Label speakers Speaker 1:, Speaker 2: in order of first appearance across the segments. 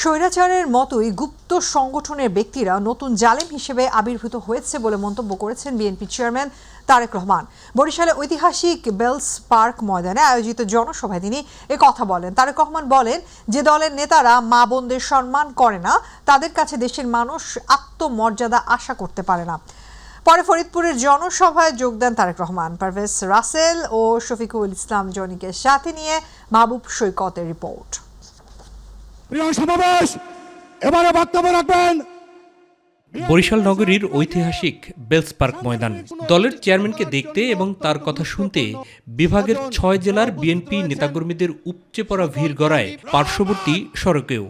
Speaker 1: স্বৈরাচারের মতোই গুপ্ত সংগঠনের ব্যক্তিরা নতুন জালেম হিসেবে আবির্ভূত হয়েছে বলে মন্তব্য করেছেন বিএনপি চেয়ারম্যান তারেক রহমান। বরিশালে ঐতিহাসিক বেলস পার্ক ময়দানে আয়োজিত জনসভায় তিনি কথা বলেন। তারেক রহমান বলেন, যে দলের নেতারা মা বোনদের সম্মান করে না, তাদের কাছে দেশের মানুষ আত্মমর্যাদা আশা করতে পারে না। পরে ফরিদপুরের জনসভায় যোগ দেন তারেক রহমান। পারভেজ রাসেল ও শফিকুল ইসলাম জনিকে সাথে নিয়ে মাহবুব সৈকতের রিপোর্ট।
Speaker 2: প্রিয় সমাবেশ, এবারে বক্তব্য রাখবেন
Speaker 3: বরিশাল নগরীর ঐতিহাসিক বেলস পার্ক ময়দান। দলের চেয়ারম্যানকে দেখতে এবং তার কথা শুনতে বিভাগের 6 জেলার বিএনপি নেতাকর্মীদের উপচে পড়া ভিড় গড়ায় পার্শ্ববর্তী সড়কেও।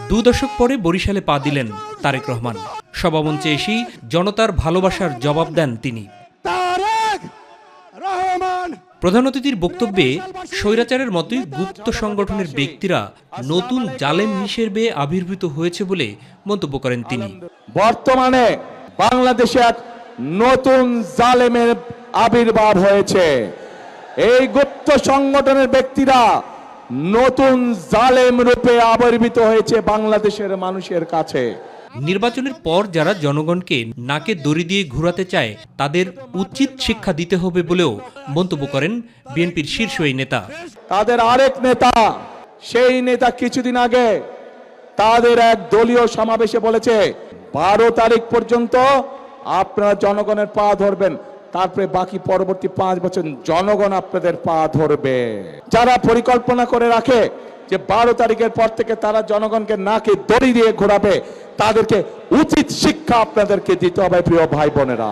Speaker 3: 2 দশক পরে বরিশালে পা দিলেন তারেক রহমান। সভামঞ্চে এসেই জনতার ভালোবাসার জবাব দেন তিনি। প্রধান অতিথির বক্তব্যে স্বৈরাচারের মতোই গুপ্ত সংগঠনের ব্যক্তিরা নতুন জালেম হিসেবে আবির্ভূত হয়েছে বলে মন্তব্য করেন তিনি।
Speaker 2: বর্তমানে বাংলাদেশে এক নতুন জালেমের আবির্ভাব হয়েছে। এই গুপ্ত সংগঠনের ব্যক্তিরা নতুন জালেম রূপে আবির্ভূত হয়েছে বাংলাদেশের মানুষের কাছে।
Speaker 3: নির্বাচনের পর যারা জনগণকে নাকে দড়ি দিয়ে ঘুরাতে চায়, তাদের উচিত শিক্ষা দিতে হবে বলেও মন্তব্য করেন বিএনপির শীর্ষ এই নেতা।
Speaker 2: তাদের আরেক নেতা, সেই নেতা কিছুদিন আগে তাদের এক দলীয় সমাবেশে বলেছে, 12 তারিখ পর্যন্ত আপনারা জনগণের পা ধরবেন, তারপরে বাকি পরবর্তী 5 বছর জনগণ আপনাদের পা ধরবে। যারা পরিকল্পনা করে রাখে যে 12 তারিখের পর থেকে তারা জনগণকে নাকে দড়ি দিয়ে ঘোরাবে, তাদেরকে উচিত শিক্ষা আপনাদেরকে দিতে হবে প্রিয় ভাই বোনেরা।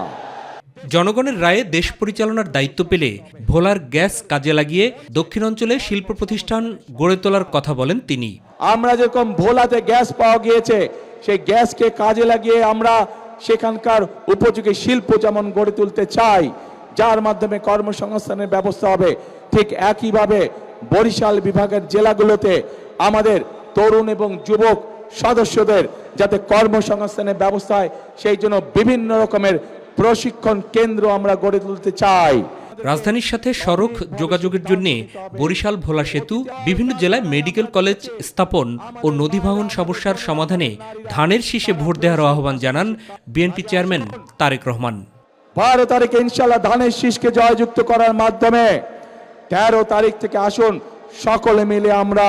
Speaker 3: জনগণের রায়ে দেশ পরিচালনার দায়িত্ব পেলে ভোলার গ্যাস কাজে লাগিয়ে দক্ষিণাঞ্চলে শিল্প প্রতিষ্ঠান গড়ে তোলার কথা বলেন তিনি।
Speaker 2: আমরা যেরকম ভোলাতে গ্যাস পাওয়া গিয়েছে, সেই গ্যাসকে কাজে লাগিয়ে আমরা সেখানকার উপযোগী শিল্প যেমন গড়ে তুলতে চাই, যার মাধ্যমে কর্মসংস্থানের ব্যবস্থা হবে, ঠিক একইভাবে বরিশাল বিভাগের জেলাগুলোতে আমাদের তরুণ এবং যুবক সদস্যদের যাতে কর্মসংস্থানের ব্যবস্থা হয়, সেই জন্য বিভিন্ন রকমের প্রশিক্ষণ কেন্দ্র আমরা গড়ে তুলতে চাই।
Speaker 3: রাজধানীর সাথে সড়ক যোগাযোগের জন্য বরিশাল ভোলা সেতু, বিভিন্ন জেলায় মেডিকেল কলেজ স্থাপন ও নদী ভাঙন সমস্যার সমাধানে ধানের শীষে ভোট দেওয়ার আহ্বান জানান বিএনপি চেয়ারম্যান তারেক রহমান।
Speaker 2: 12 তারিখে ইনশাআল্লাহ ধানের শীষকে জয়যুক্ত করার মাধ্যমে 13 তারিখ থেকে আসুন সকলে মিলে আমরা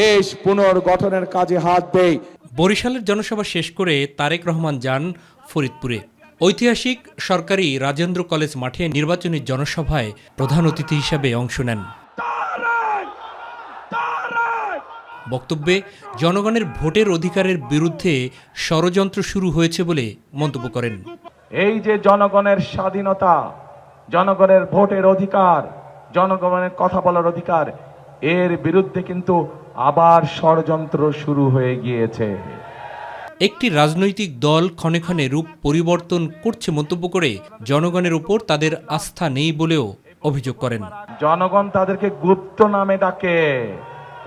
Speaker 2: দেশ পুনর্গঠনের কাজে হাত দেই।
Speaker 3: বরিশালের জনসভা শেষ করে তারেক রহমান যান ফরিদপুরে। ঐতিহাসিক সরকারি রাজেন্দ্র কলেজ মাঠে নির্বাচনী জনসভায় প্রধান অতিথি হিসাবে অংশ নেন। বক্তব্যে জনগণের ভোটের অধিকারের বিরুদ্ধে ষড়যন্ত্র শুরু হয়েছে বলে মন্তব্য করেন।
Speaker 2: এই যে জনগণের স্বাধীনতা, জনগণের ভোটের অধিকার, জনগণের কথা বলার অধিকার, এর বিরুদ্ধে কিন্তু আবার ষড়যন্ত্র শুরু হয়ে গিয়েছে।
Speaker 3: একটি রাজনৈতিক দল ক্ষণে ক্ষণে রূপ পরিবর্তন করছে মন্তব্য করে জনগণের উপর তাদের আস্থা নেই বলেও অভিযোগ করেন।
Speaker 2: জনগণ তাদেরকে গুপ্ত নামে ডাকে,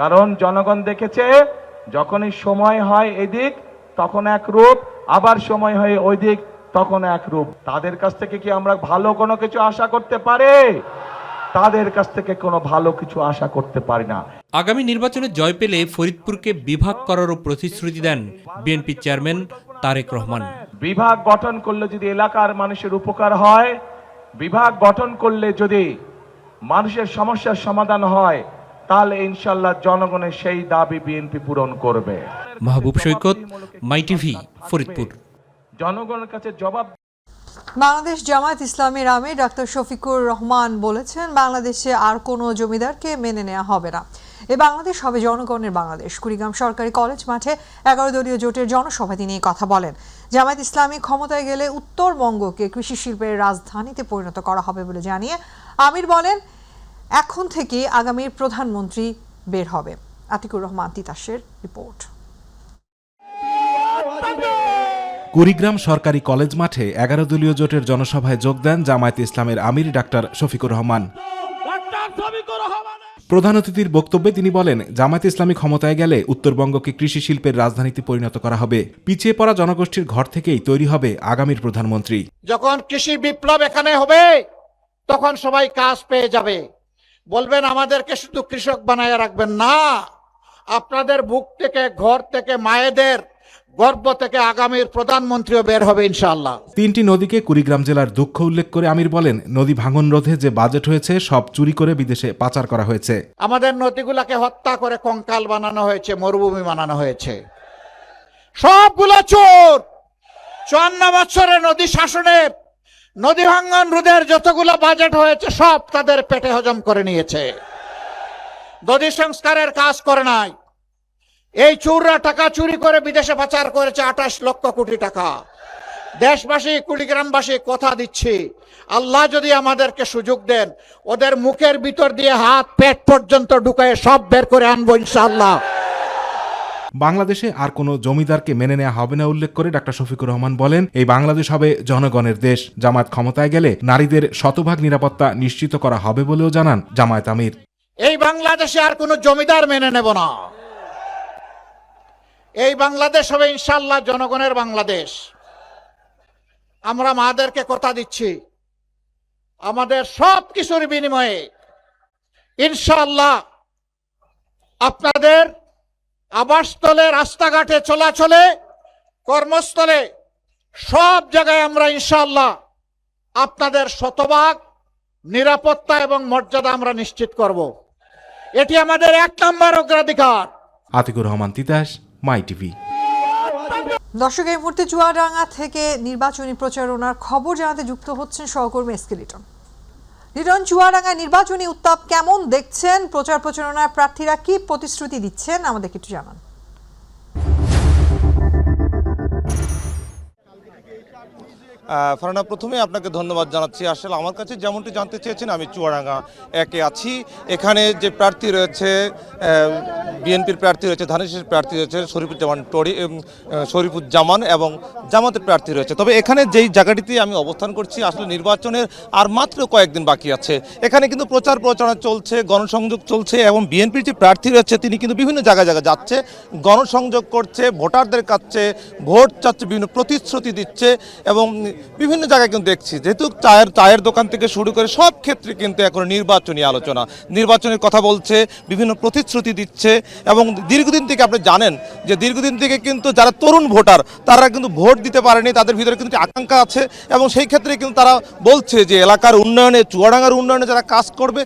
Speaker 2: কারণ জনগণ দেখেছে যখনই সময় হয় এদিক তখন এক রূপ, আবার সময় হয় ওই দিক তখন এক রূপ। তাদের কাছ থেকে কি আমরা ভালো কোনো কিছু আশা করতে পারি? তাদের কাছ থেকে কোনো ভালো কিছু আশা করতে পারি না।
Speaker 3: আগামী নির্বাচনে জয় পেলে ফরিদপুরকে বিভাগ করারও প্রতিশ্রুতি দেন বিএনপি চেয়ারম্যান তারেক রহমান।
Speaker 2: বিভাগ গঠন করলে যদি এলাকার মানুষের উপকার হয়, বিভাগ গঠন করলে যদি মানুষের সমস্যার সমাধান হয়, তাহলে ইনশাআল্লাহ জনগণের সেই দাবি বিএনপি পূরণ করবে।
Speaker 3: মাহবুব সৈকত, মাই টিভি, ফরিদপুর।
Speaker 2: জনগণের কাছে জবাব।
Speaker 1: বাংলাদেশ জামায়াত ইসলামীর আমির ডাক্তার শফিকুর রহমান বলেছেন, বাংলাদেশে আর কোনো জমিদারকে মেনে নেওয়া হবে না। এ বাংলাদেশ হবে জনগণের বাংলাদেশ। কুড়িগ্রাম সরকারি কলেজ মাঠে 11 দলীয় জোটের জনসভায় তিনি কথা বলেন। জামায়াত ইসলামী ক্ষমতায় গেলে উত্তরবঙ্গকে কৃষি শিল্পের রাজধানীতে পরিণত করা হবে বলে জানিয়ে আমির বলেন, এখন থেকে আগামীর প্রধানমন্ত্রী বের হবে। আতিকুর রহমান তিতাসের রিপোর্ট।
Speaker 4: কুড়িগ্রাম সরকারি কলেজ মাঠে 11 দলীয় জোটের জনসভায় যোগ দেন জামায়াত ইসলামের আমির ডাক্তার শফিকুর রহমান। প্রধান অতিথির বক্তব্যে তিনি বলেন, জামায়াত ইসলামী ক্ষমতায় গেলে উত্তরবঙ্গকে কৃষি শিল্পের রাজধানীতে পরিণত করা হবে। পিছিয়ে পড়া জনগোষ্ঠীর ঘর থেকেই তৈরি হবে আগামীর প্রধানমন্ত্রী।
Speaker 5: যখন কৃষি বিপ্লব এখানে হবে, তখন সবাই কাজ পেয়ে যাবে। বলবেন আমাদেরকে শুধু কৃষক বানায় রাখবেন না, আপনাদের বুক থেকে, ঘর থেকে, মায়েদের গর্ভ থেকে আগামীর প্রধানমন্ত্রীও বের হবে ইনশাআল্লাহ।
Speaker 4: 3টি নদীকে কুড়িগ্রাম জেলার দুঃখ উল্লেখ করে আমির বলেন, নদী ভাঙন রোধে যে বাজেট হয়েছে সব চুরি করে বিদেশে পাচার করা হয়েছে।
Speaker 5: আমাদের নদীগুলাকে হত্যা করে কঙ্কাল বানানো হয়েছে, মরুভূমি বানানো হয়েছে। সবগুলো চোর 54 বছরের নদী শাসনের, নদী ভাঙন রোধের যতগুলো বাজেট হয়েছে সব তাদের পেটে হজম করে নিয়েছে। নদী সংস্কারের কাজ করে নাই। এই চোররা টাকা চুরি করে বিদেশে পাচার করেছে 28 লক্ষ কোটি টাকা। দেশবাসী, কুড়িগ্রামবাসী কথা দিচ্ছি, আল্লাহ যদি আমাদেরকে সুযোগ দেন, ওদের মুখের ভিতর দিয়ে হাত পেট পর্যন্ত ঢুকায় সব বের করে আনবো ইনশাআল্লাহ।
Speaker 4: বাংলাদেশে আর কোনো জমিদারকে মেনে নেওয়া হবে না উল্লেখ করে ডা. শফিকুর রহমান বলেন, এই বাংলাদেশ হবে জনগণের দেশ। জামায়াত ক্ষমতায় গেলে নারীদের শতভাগ নিরাপত্তা নিশ্চিত করা হবে বলেও জানান জামায়াত আমির।
Speaker 5: এই বাংলাদেশে আর কোনো জমিদার মেনে নেব না। এই বাংলাদেশ হবে ইনশাআল্লাহ জনগণের বাংলাদেশ। আমরা মাদেরকে কথা দিচ্ছি, আমাদের সব কিছুর বিনিময়ে ইনশাআল্লাহ আপনাদের আবাসস্থলে, রাস্তাঘাটে, চলাচলে, কর্মস্থলে সব জায়গায় আমরা ইনশাআল্লাহ আপনাদের শতভাগ নিরাপত্তা এবং মর্যাদা আমরা নিশ্চিত করব। এটি আমাদের 1 নম্বর অগ্রাধিকার।
Speaker 4: আতিকুর রহমান তিতাস, মাই টিভি।
Speaker 1: দর্শক, এই মুহূর্তে চুয়াডাঙ্গা থেকে নির্বাচনী প্রচারণার খবর জানাতে যুক্ত হচ্ছেন সহকর্মী এসকে লিটন। লিটন, চুয়াডাঙ্গায় নির্বাচনী উত্তাপ কেমন দেখছেন? প্রচার প্রচারণার প্রার্থীরা কি প্রতিশ্রুতি দিচ্ছেন আমাদেরকে একটু জানান।
Speaker 6: ফারহানা, প্রথমে আপনাকে ধন্যবাদ জানাচ্ছি। আসলে আমার কাছে যেমনটি জানতে চেয়েছেন, আমি চুয়াডাঙ্গা 1-এ আছি। এখানে যে প্রার্থী রয়েছে, বিএনপির প্রার্থী রয়েছে, ধানের প্রার্থী রয়েছে শরীফুজ্জামান এবং জামাতের প্রার্থী রয়েছে। তবে এখানে যেই জায়গাটিতে আমি অবস্থান করছি, আসলে নির্বাচনের আর মাত্র কয়েকদিন বাকি আছে। এখানে কিন্তু প্রচারণা চলছে, গণসংযোগ চলছে এবং বিএনপির যে প্রার্থী রয়েছে তিনি কিন্তু বিভিন্ন জায়গায় যাচ্ছে, গণসংযোগ করছে, ভোটারদের কাছে ভোট চাচ্ছে, বিভিন্ন প্রতিশ্রুতি দিচ্ছে এবং বিভিন্ন জায়গায় কিন্তু দেখছি, যেহেতু চায়ের দোকান থেকে শুরু করে সব ক্ষেত্রে কিন্তু এখন নির্বাচনী আলোচনা, নির্বাচনের কথা বলছে, বিভিন্ন প্রতিশ্রুতি দিচ্ছে। এবং দীর্ঘদিন থেকে আপনি জানেন যে দীর্ঘদিন থেকে কিন্তু যারা তরুণ ভোটার তারা কিন্তু ভোট দিতে পারেনি, তাদের ভিতরে কিন্তু আকাঙ্ক্ষা আছে এবং সেই ক্ষেত্রে কিন্তু তারা বলছে যে এলাকার উন্নয়নে, চুয়াডাঙ্গার উন্নয়নে যারা কাজ করবে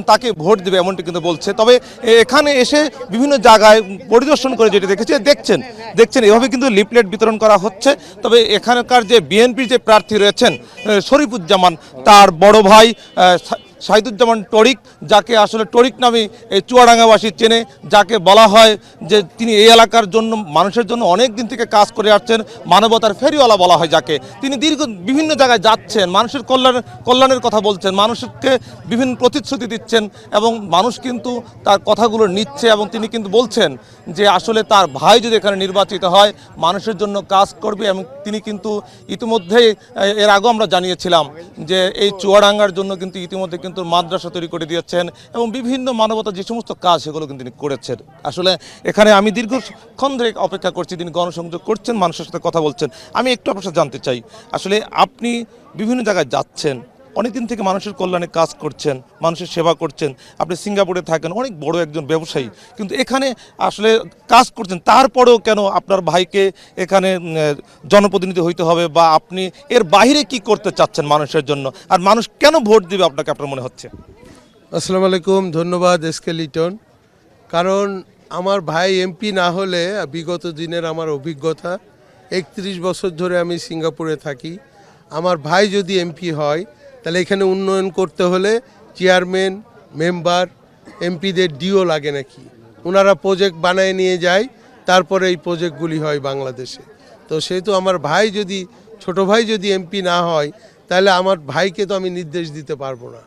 Speaker 6: তাকে ভোট দেবে, এমনটি কিন্তু বলছে। তবে এখানে এসে বিভিন্ন জায়গায় পরিদর্শন করে যেটি দেখছেন এভাবে কিন্তু লিফলেট বিতরণ করা হচ্ছে। তবে এখানকার যে বিএনপির যে প্রার্থী রয়েছেন শরীফুজ্জামান, তার বড় ভাই শাহিদুজ্জামান টরিক, যাকে আসলে টরিক নামে এই চুয়াডাঙ্গাবাসী চেনে, যাকে বলা হয় যে তিনি এই এলাকার জন্য, মানুষের জন্য অনেক দিন থেকে কাজ করে আসছেন, মানবতার ফেরিওয়ালা বলা হয় যাকে। তিনি বিভিন্ন জায়গায় যাচ্ছেন, মানুষের কল্যাণের কথা বলছেন, মানুষকে বিভিন্ন প্রতিশ্রুতি দিচ্ছেন এবং মানুষ কিন্তু তার কথাগুলো নিচ্ছে এবং তিনি কিন্তু বলছেন যে আসলে তার ভাই যদি এখানে নির্বাচিত হয় মানুষের জন্য কাজ করবে। এবং তিনি কিন্তু ইতিমধ্যেই, এর আগেও আমরা জানিয়েছিলাম যে এই চুয়াডাঙ্গার জন্য কিন্তু ইতিমধ্যে কিন্তু মাদ্রাসা তৈরি করে দিয়েছেন এবং বিভিন্ন মানবতা যে সমস্ত কাজ সেগুলো কিন্তু তিনি করেছেন। আসলে এখানে আমি দীর্ঘক্ষণ ধরে অপেক্ষা করছি, তিনি গণসংযোগ করছেন, মানুষের সাথে কথা বলছেন। আমি একটু আপনার সাথে জানতে চাই, আসলে আপনি বিভিন্ন জায়গায় যাচ্ছেন, অনেকদিন থেকে মানুষের কল্যাণে কাজ করছেন, মানুষের সেবা করছেন, আপনি সিঙ্গাপুরে থাকেন, অনেক বড় একজন ব্যবসায়ী, কিন্তু এখানে আসলে কাজ করছেন, তারপরেও কেন আপনার ভাইকে এখানে জনপ্রতিনিধি হইতে হবে, বা আপনি এর বাইরে কি করতে চাচ্ছেন মানুষের জন্য, আর মানুষ কেন ভোট দিবে আপনাকে, আপনার মনে হচ্ছে?
Speaker 7: আসসালামু আলাইকুম, ধন্যবাদ এসকে লিটন। কারণ আমার ভাই এমপি না হলে, বিগত দিনের আমার অভিজ্ঞতা, 31 বছর ধরে আমি সিঙ্গাপুরে থাকি, আমার ভাই যদি এমপি হয় তাহলে এখানে উন্নয়ন করতে হলে চেয়ারম্যান, মেম্বার, এমপিদের ডিও লাগে নাকি, ওনারা প্রজেক্ট বানায় নিয়ে যায়, তারপরে এই প্রজেক্টগুলি হয় বাংলাদেশে। তো সেহেতু আমার ভাই যদি, ছোট ভাই যদি এমপি না হয় তাহলে আমার ভাইকে তো আমি নির্দেশ দিতে পারবো না।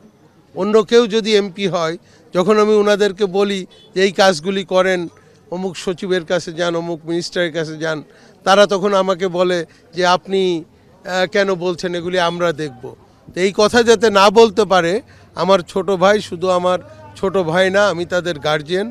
Speaker 7: অন্য কেউ যদি এমপি হয়, যখন আমি ওনাদেরকে বলি যে এই কাজগুলি করেন, অমুক সচিবের কাছে যান, অমুক মিনিস্টারের কাছে যান, তারা তখন আমাকে বলে যে আপনি কেন বলছেন, এগুলি আমরা দেখব। তো এই কথা যাতে না বলতে পারে, আমার ছোট ভাই শুধু আমার ছোট ভাই না, আমি তাদের গার্জিয়ান,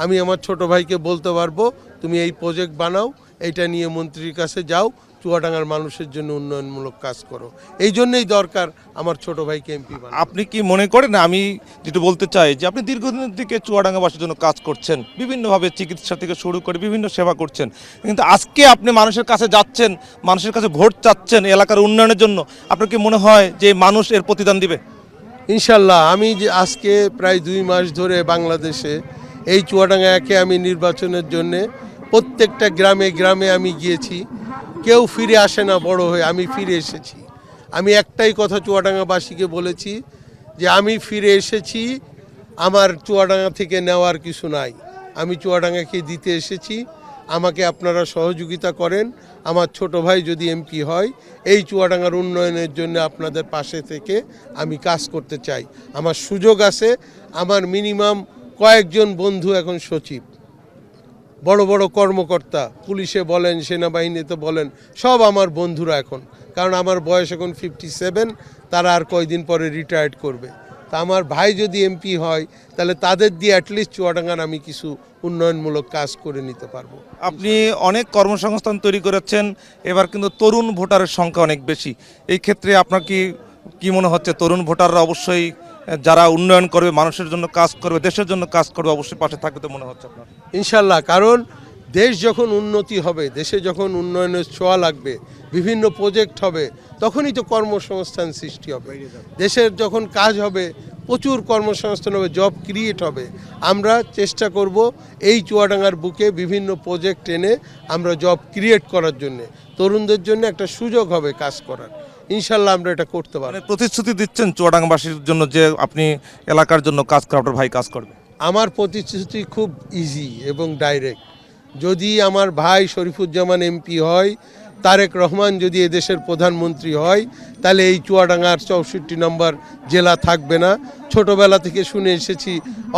Speaker 7: আমি আমার ছোট ভাইকে বলতে পারবো তুমি এই প্রজেক্ট বানাও, এইটা নিয়ে মন্ত্রীর কাছে যাও, চুয়াডাঙ্গার মানুষের জন্য উন্নয়নমূলক কাজ করো। এই জন্যই দরকার আমার ছোট ভাইকে এমপি বানানো।
Speaker 6: আপনি কি মনে করেন, আমি যেটা বলতে চাই যে আপনি দীর্ঘদিন থেকে চুয়াডাঙ্গাবাসীর জন্য কাজ করছেন, বিভিন্নভাবে চিকিৎসা থেকে শুরু করে বিভিন্ন সেবা করছেন, কিন্তু আজকে আপনি মানুষের কাছে যাচ্ছেন, মানুষের কাছে ভোট চাচ্ছেন এলাকার উন্নয়নের জন্য, আপনার কি মনে হয় যে মানুষ এর প্রতিদান দিবে?
Speaker 7: ইনশাল্লাহ। আমি যে আজকে প্রায় 2 মাস ধরে বাংলাদেশে এই চুয়াডাঙ্গাকে আমি নির্বাচনের জন্যে প্রত্যেকটা গ্রামে গ্রামে আমি গিয়েছি। কেউ ফিরে আসে না বড় হয়ে, আমি ফিরে এসেছি। আমি একটাই কথা চুয়াডাঙ্গাবাসীকে বলেছি যে আমি ফিরে এসেছি, আমার চুয়াডাঙ্গা থেকে নেওয়ার কিছু নাই, আমি চুয়াডাঙ্গাকে দিতে এসেছি। আমাকে আপনারা সহযোগিতা করেন। আমার ছোট ভাই যদি এমপি হয়, এই চুয়াডাঙ্গার উন্নয়নের জন্য আপনাদের পাশে থেকে আমি কাজ করতে চাই। আমার সুযোগ আছে, আমার মিনিমাম কয়েকজন বন্ধু এখন সচিব, বড় বড় কর্মকর্তা, পুলিশে বলেন, সেনাবাহিনীতে বলেন, সব আমার বন্ধুরা এখন। কারণ আমার বয়স এখন 57, তারা আর কয়দিন পরে রিটায়ার্ড করবে। তা আমার ভাই যদি এমপি হয়, তাহলে তাদের দিয়ে অ্যাটলিস্ট চুয়াডাঙ্গার আমি কিছু উন্নয়নমূলক কাজ করে নিতে পারবো।
Speaker 6: আপনি অনেক কর্মসংস্থান তৈরি করেছেন, এবার কিন্তু তরুণ ভোটারের সংখ্যা অনেক বেশি। এই ক্ষেত্রে আপনার কি মনে হচ্ছে, তরুণ ভোটাররা অবশ্যই যারা উন্নয়ন করবে, মানুষের জন্য কাজ করবে, দেশের জন্য কাজ করবে, অবশ্যই পাশে থাকবে তো মনে হচ্ছে আপনার?
Speaker 7: ইনশাল্লাহ। কারণ দেশ যখন উন্নতি হবে, দেশে যখন উন্নয়নের ছোঁয়া লাগবে, বিভিন্ন প্রজেক্ট হবে, তখনই তো কর্মসংস্থান সৃষ্টি হবে। দেশের যখন কাজ হবে, প্রচুর কর্মসংস্থান হবে, জব ক্রিয়েট হবে। আমরা চেষ্টা করব এই চুয়াডাঙ্গার বুকে বিভিন্ন প্রজেক্ট এনে আমরা জব ক্রিয়েট করার জন্য, তরুণদের জন্য একটা সুযোগ হবে কাজ করার। ইনশাল্লাহ আমরা এটা করতে পারব।
Speaker 6: মানে প্রতিশ্রুতি দিচ্ছেন চুয়াডাঙ্গাবাসীর জন্য যে আপনি এলাকার জন্য কাজ করে, আপনার ভাই কাজ করবে?
Speaker 7: আমার প্রতিশ্রুতি খুব ইজি এবং ডাইরেক্ট। যদি আমার ভাই শরীফুজ্জামান এমপি হয়, তারেক রহমান যদি এদেশের প্রধানমন্ত্রী হয়, তাহলে এই চুয়াডাঙ্গার 64 নম্বর জেলা থাকবে না। ছোটবেলা থেকে শুনে এসেছি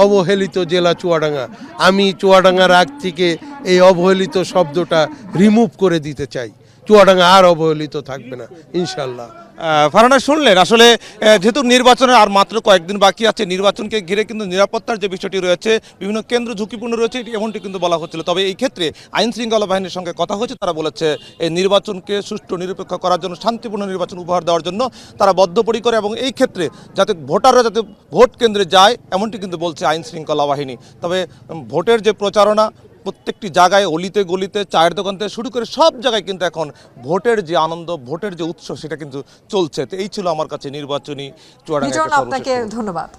Speaker 7: অবহেলিত জেলা চুয়াডাঙ্গা। আমি চুয়াডাঙ্গার আগ থেকে এই অবহেলিত শব্দটা রিমুভ করে দিতে চাই। চুয়াডাঙ্গা আর অবহেলিত থাকবে না ইনশাল্লাহ।
Speaker 6: ফারহানা, শুনলেন আসলে যেহেতু নির্বাচনের আর মাত্র কয়েকদিন বাকি আছে, নির্বাচনকে ঘিরে কিন্তু নিরাপত্তার যে বিষয়টি রয়েছে, বিভিন্ন কেন্দ্র ঝুঁকিপূর্ণ রয়েছে, এমনটি কিন্তু বলা হচ্ছিল। তবে এই ক্ষেত্রে আইন শৃঙ্খলা বাহিনীর সঙ্গে কথা হয়েছে, তারা বলেছে এই নির্বাচনকে সুষ্ঠু নিরপেক্ষ করার জন্য, শান্তিপূর্ণ নির্বাচন উপহার দেওয়ার জন্য তারা বদ্ধপরিকর, এবং এই ক্ষেত্রে যাতে ভোটাররা যাতে ভোট কেন্দ্রে যায় এমনটি কিন্তু বলছে আইন শৃঙ্খলা বাহিনী। তবে ভোটের যে প্রচারণা, প্রত্যেকটি জায়গায়, অলিতে গলিতে, চায়ের দোকান থেকে শুরু করে সব জায়গায় কিন্তু এখন ভোটের যে আনন্দ, ভোটের যে উৎসব, সেটা কিন্তু চলছে। তো এই ছিল আমার কাছে নির্বাচনী চুয়াডাঙ্গা।
Speaker 1: আপনাকে ধন্যবাদ।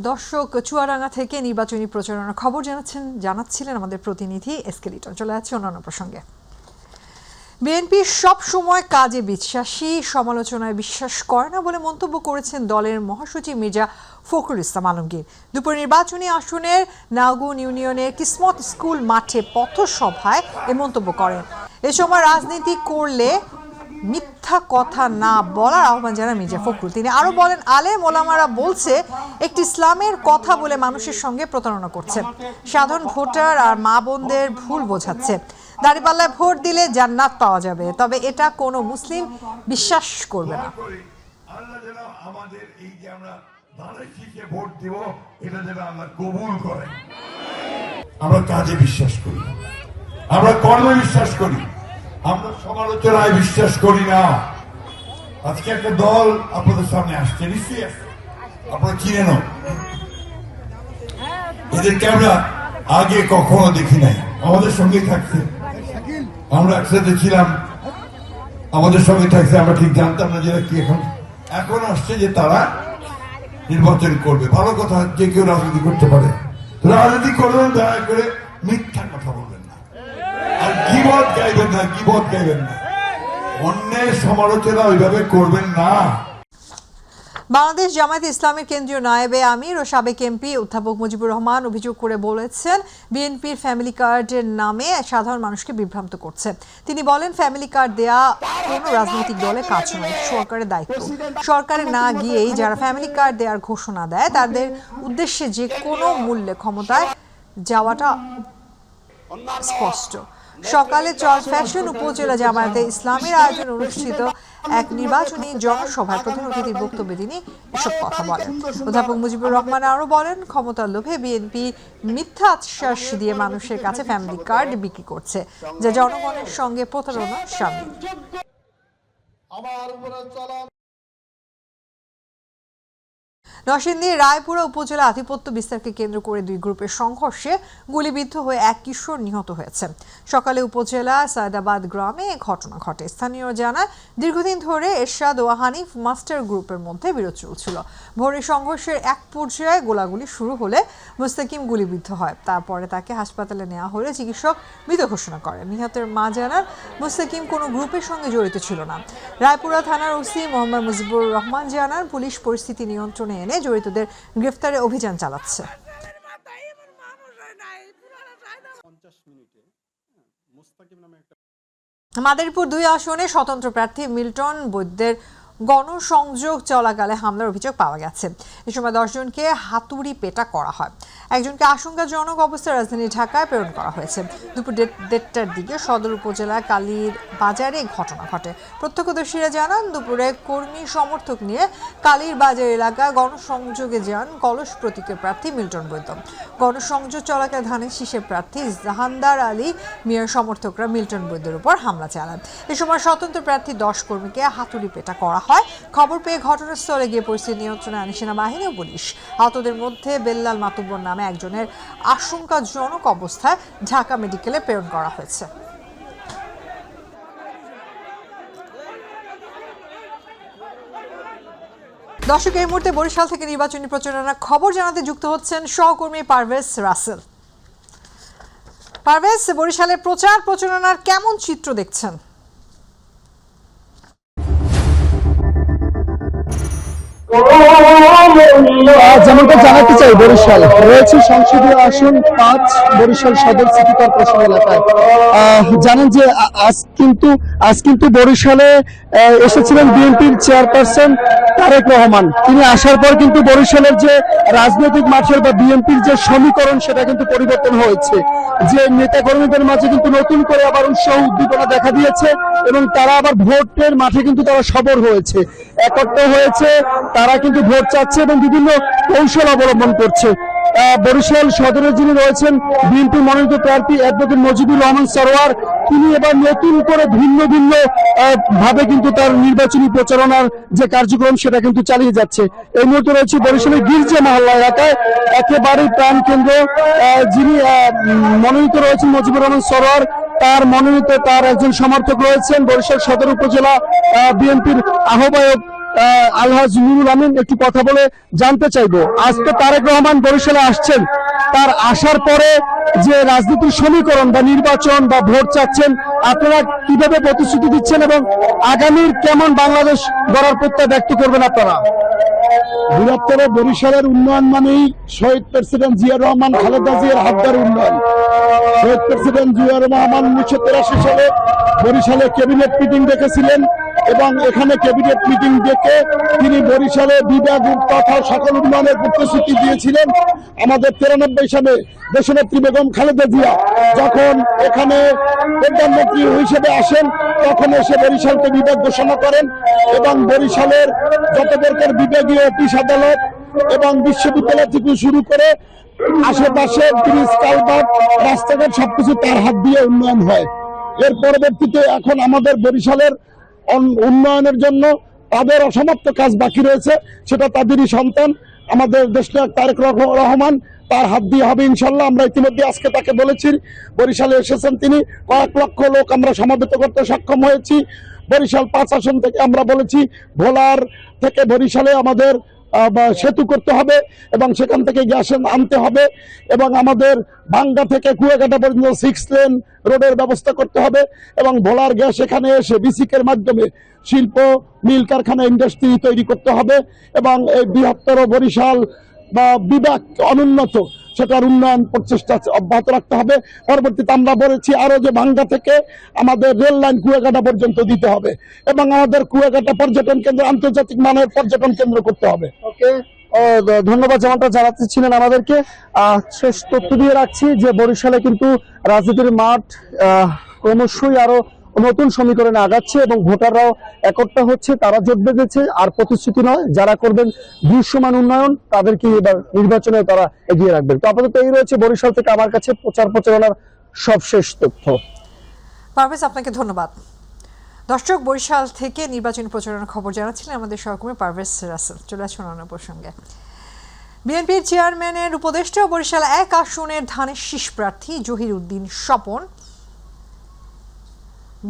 Speaker 1: দর্শক, চুয়াডাঙ্গা থেকে নির্বাচনী প্রচারণার খবর জানাচ্ছিলেন আমাদের প্রতিনিধি এসকে লিটন। চলে যাচ্ছে অন্যান্য প্রসঙ্গে। বিএনপি সব সময় কাজে বিশ্বাসী, সমালোচনায় বিশ্বাস করে না বলে মন্তব্য করেছেন দলের মহাসচিব মির্জা ফখরুল ইসলাম আলমগীর। দুপুর নির্বাচনী আসনের নাওগুন ইউনিয়নের কিসমত স্কুল মাঠে পথসভায় এ মন্তব্য করেন। এ সময় রাজনীতি করলে মিথ্যা কথা না বলার আহ্বান জানান মির্জা ফখরুল। তিনি আরো বলেন, আলেম ওলামারা বলছে একটি ইসলামের কথা বলে মানুষের সঙ্গে প্রতারণা করছে, সাধারণ ভোটার আর মা বোনদের ভুল বোঝাচ্ছে। দাঁড়িপাল্লায় ভোট দিলে জান্নাত পাওয়া যাবে, তবে এটা কোনো মুসলিম বিশ্বাস করবে না।
Speaker 8: আল্লাহ যেন আমাদের এই যে আমরা ধানের ভোট দিব, এটা যেন আল্লাহ কবুল করে। আমরা কাজে বিশ্বাস করি, আমরা কর্মে বিশ্বাস করি, আমরা সমালোচনায় বিশ্বাস করি না। আজকে একটা দল আপনাদের সামনে আসছে, নিশ্চয়ই আপনারা চিনেন, এদেরকে আমরা আগে কখনো দেখি নাই, আমাদের সঙ্গে থাকছে, আমরা একসাথে ছিলাম, আমাদের সঙ্গে থাকছে, আমরা ঠিক জানতাম না যে কি এখন আসছে যে তারা নির্বাচন করবে। ভালো কথা, যে কেউ রাজনীতি করতে পারে, রাজনীতি করবেন, দয়া করে মিথ্যা কথা বলবেন না, আর গীবত গাইবেন না, গীবত গাইবেন না, অন্যের সমালোচনা ওইভাবে করবেন না।
Speaker 1: বাংলাদেশ জামায়াতে ইসলামের কেন্দ্রীয় নায়েবে আমির ও সাবেক এমপি অধ্যাপক মুজিবুর রহমান অভিযোগ করে বলেছেন, বিএনপির ফ্যামিলি কার্ডের নামে সাধারণ মানুষকে বিভ্রান্ত করছে। তিনি বলেন, ফ্যামিলি কার্ড দেয়া কোনো রাজনৈতিক দলের কাজ নয়, সরকারের দায়িত্ব। সরকারে না গিয়েই যারা ফ্যামিলি কার্ড দেওয়ার ঘোষণা দেয়, তাদের উদ্দেশ্যে যে কোনো মূল্যে ক্ষমতায় যাওয়াটা স্পষ্ট। সকালে চর ফ্যাশন উপজেলা জামায়াতে ইসলামের আয়োজনে অনুষ্ঠিত এক নির্বাচনী জনসভায় প্রধান অতিথির বক্তব্যে তিনি এসব কথা বলেন। অধ্যাপক মুজিবুর রহমান আরও বলেন, ক্ষমতার লোভে বিএনপি মিথ্যা আশ্বাস দিয়ে মানুষের কাছে ফ্যামিলি কার্ড বিক্রি করছে, যা জনগণের সঙ্গে প্রতারণার শামিল।
Speaker 7: আমার উপরে চলা
Speaker 1: নরসিংদীর রায়পুরা উপজেলা আধিপত্য বিস্তারকে কেন্দ্র করে দুই গ্রুপের সংঘর্ষে গুলিবিদ্ধ হয়ে এক কিশোর নিহত হয়েছে। সকালে উপজেলা সায়দাবাদ গ্রামে এ ঘটনা ঘটে। স্থানীয় জানায় দীর্ঘদিন ধরে এরশাদ ও হানিফ মাস্টার গ্রুপের মধ্যে বিরোধ চলছিল। ভোরে সংঘর্ষের এক পর্যায়ে গোলাগুলি শুরু হলে মুস্তাকিম গুলিবিদ্ধ হয়। তারপরে তাকে হাসপাতালে নেওয়া হলে চিকিৎসক মৃত ঘোষণা করেন। নিহতের মা জানান মুস্তাকিম কোনো গ্রুপের সঙ্গে জড়িত ছিল না। রায়পুরা থানার ওসি মোহাম্মদ মুজিবুর রহমান জানান পুলিশ পরিস্থিতি নিয়ন্ত্রণে এনে জড়িতদের গ্রেফতারে অভিযান চালাচ্ছে। মাদারীপুর 2 আসনে স্বতন্ত্র প্রার্থী মিল্টন বৈদ্যের গণসংযোগ চলাকালে হামলার অভিযোগ পাওয়া গেছে। এ সময় 10 জনকে হাতুড়ি পেটা করা হয়। একজনকে আশঙ্কাজনক অবস্থায় রাজধানী ঢাকায় প্রেরণ করা হয়েছে। দুপুর 1:30টার দিকে সদর উপজেলার কালীর বাজারে ঘটনা ঘটে। প্রত্যক্ষদর্শীরা জানান দুপুরে কর্মী সমর্থক নিয়ে কালীর বাজার এলাকায় গণসংযোগে যান কলস প্রতীকের প্রার্থী মিল্টন বৈদ্য। গণসংযোগ চলাকালে ধানের শীষের প্রার্থী জাহানদার আলী মিয়ার সমর্থকরা মিল্টন বৈদ্যের উপর হামলা চালান। এ সময় স্বতন্ত্র প্রার্থী 10 কর্মীকে হাতুড়ি পেটা করা হয়। খবর পেয়ে ঘটনাস্থলে গিয়ে পরিস্থিতি নিয়ন্ত্রণে আনে সেনাবাহিনী ও পুলিশ। আহতদের মধ্যে বেল্লাল মাতুব্বর নামে একজনের আশঙ্কাজনক অবস্থায় ঢাকা মেডিকেলে প্রেরণ করা হয়েছে। দর্শক, এই মুহূর্তে বরিশাল থেকে নির্বাচনী প্রচারণার খবর জানাতে যুক্ত হচ্ছেন সহকর্মী পারভেজ রাসেল। পারভেজ, বরিশালের প্রচার প্রচারণার কেমন চিত্র দেখছেন?
Speaker 9: যেমনটা জানাতে চাই, বরিশাল রয়েছে সংসদীয় আসন 5 বরিশাল সদর সিটি কর্পোরেশন এলাকায়। জানেন যে আজ কিন্তু বরিশালে এসেছিলেন বিএনপির চেয়ারপারসন তারেক রহমান। তিনি আসার পর কিন্তু বরিশালের যে রাজনৈতিক মাঠের বা বিএনপির যে সমীকরণ সেটা কিন্তু পরিবর্তন হয়েছে। যে নেতা কর্মীদের মাঝে কিন্তু নতুন করে আবার উৎসাহ উদ্দীপনা দেখা দিয়েছে এবং তারা আবার ভোটের মাঠে কিন্তু তারা সবর হয়েছে, একত্র হয়েছে। তারা কিন্তু ভোট চাচ্ছে এবং বিভিন্ন কৌশল অবলম্বন করছে। বরিশাল সদরে যিনি রয়েছেন বিএনপি মনোনীত প্রার্থী অ্যাডভোকেট মজিবুর রহমান সরোয়ার, তিনি এবার নতুন করে ভিন্ন ভিন্ন ভাবে কিন্তু তার নির্বাচনী প্রচারণার যে কার্যক্রম সেটা কিন্তু চালিয়ে যাচ্ছে। এই মুহূর্তে রয়েছে বরিশালের গির্জা মহল্লা এলাকায়, একেবারে প্রাণ কেন্দ্র। যিনি মনোনীত রয়েছেন মজিবুর রহমান সরোয়ার, তার মনোনীত তার একজন সমর্থক রয়েছেন বরিশাল সদর উপজেলা বিএনপির আহ্বায়ক আলহাজ নুরুল আমিন। একটু কথা বলে জানতে চাইবো, আজ তো তারেক রহমান বরিশালে আসছেন, তার আসার পরে যে রাজনীতির সমীকরণ বা নির্বাচন বা ভোট চাচ্ছেন, আপনারা কিভাবে প্রতিশ্রুতি দিচ্ছেন এবং আগামীর কেমন বাংলাদেশ গড়ার প্রত্যয় ব্যক্ত করবেন আপনারা?
Speaker 10: বৃহত্তর বরিশালের উন্নয়ন মানেই শহীদ প্রেসিডেন্ট জিয়া রহমান খালেদা জিয়ার হাতদার উন্নয়ন। শহীদ প্রেসিডেন্ট জিয়া রহমান 1983 সালে বরিশালে ক্যাবিনেট মিটিং ডেকেছিলেন এবং এখানে ক্যাবিনেট মিটিং ডেকে তিনি বরিশালে বিভাগ তথা সকল উন্নয়নের প্রতিশ্রুতি দিয়েছিলেন। আমাদের 93 সালে দেশনেত্রী বেগম খালেদা জিয়া যখন এখানে প্রধানমন্ত্রী হিসেবে আসেন, তখন এসে বরিশালকে বিভাগ ঘোষণা করেন এবং বরিশালের যত প্রকার বিভাগীয় অফিস আদালত এবং বিশ্ববিদ্যালয় থেকে শুরু করে আশেপাশে ব্রিজ কালভার্ট রাস্তাঘাট সবকিছু তার হাত দিয়ে উন্নয়ন হয়। এর পরবর্তীতে এখন আমাদের বরিশালের উন্নয়নের জন্য তাদের অসমাপ্ত কাজ বাকি রয়েছে, সেটা তাদেরই সন্তান আমাদের দেশনায়ক তারেক রহমান, তার হাত দিয়ে হবে ইনশাল্লাহ। আমরা ইতিমধ্যে আজকে তাকে বলেছি, বরিশালে এসেছেন তিনি, কয়েক লক্ষ লোক আমরা সমাবেত করতে সক্ষম হয়েছি। বরিশাল 5 আসন থেকে আমরা বলেছি ভোলার থেকে বরিশালে আমাদের সেতু করতে হবে এবং সেখান থেকে গ্যাস আনতে হবে এবং আমাদের ভাঙ্গা থেকে কুয়াকাটা পর্যন্ত 6 লেন রোডের ব্যবস্থা করতে হবে এবং ভোলার গ্যাস এখানে এসে বিসিকের মাধ্যমে শিল্প মিল কারখানা ইন্ডাস্ট্রি তৈরি করতে হবে এবং এই বৃহত্তর বরিশাল বা বিভাগ অনুন্নত সেটার উন্নয়ন প্রচেষ্টা অব্যাহত রাখতে হবে। পরবর্তীতে আমরা বলেছি আরো যে ভাঙ্গা থেকে আমাদের রেল লাইন কুয়াকাটা পর্যন্ত দিতে হবে এবং আমাদের কুয়াকাটা পর্যটন কেন্দ্র আন্তর্জাতিক মানের পর্যটন কেন্দ্র করতে হবে।
Speaker 9: ওকে, ধন্যবাদ। যেমনটা জানাচ্ছিলেন আমাদেরকে, শেষ তথ্য দিয়ে রাখছি যে বরিশালে কিন্তু রাজনীতির মাঠ ক্রমশই আরো নতুন সমীকরণে আগাচ্ছে এবং ভোটাররাও একতা হচ্ছে, তারা জোট বেঁধেছে। আর প্রতিশ্রুতি নয়, যারা করবেন দৃশ্যমান উন্নয়ন তাদেরকে এবার নির্বাচনে তারা এগিয়ে রাখবেন। তো আপাতত এই রয়েছে বরিশাল থেকে আমার কাছে প্রচার প্রচারণার সবশেষ তথ্য।
Speaker 1: পারভেজ, আপনাকে ধন্যবাদ। দর্শক, বরিশাল থেকে নির্বাচনী প্রচারণার খবর জানাচ্ছিলেন আমাদের সহকর্মী পারভেজ রাসেল। চলে আসুন অন্য প্রসঙ্গে। বিএনপির চেয়ারম্যানের উপদেষ্টা বরিশাল 1 আসনের ধানের শীষ প্রার্থী জহির উদ্দিন স্বপন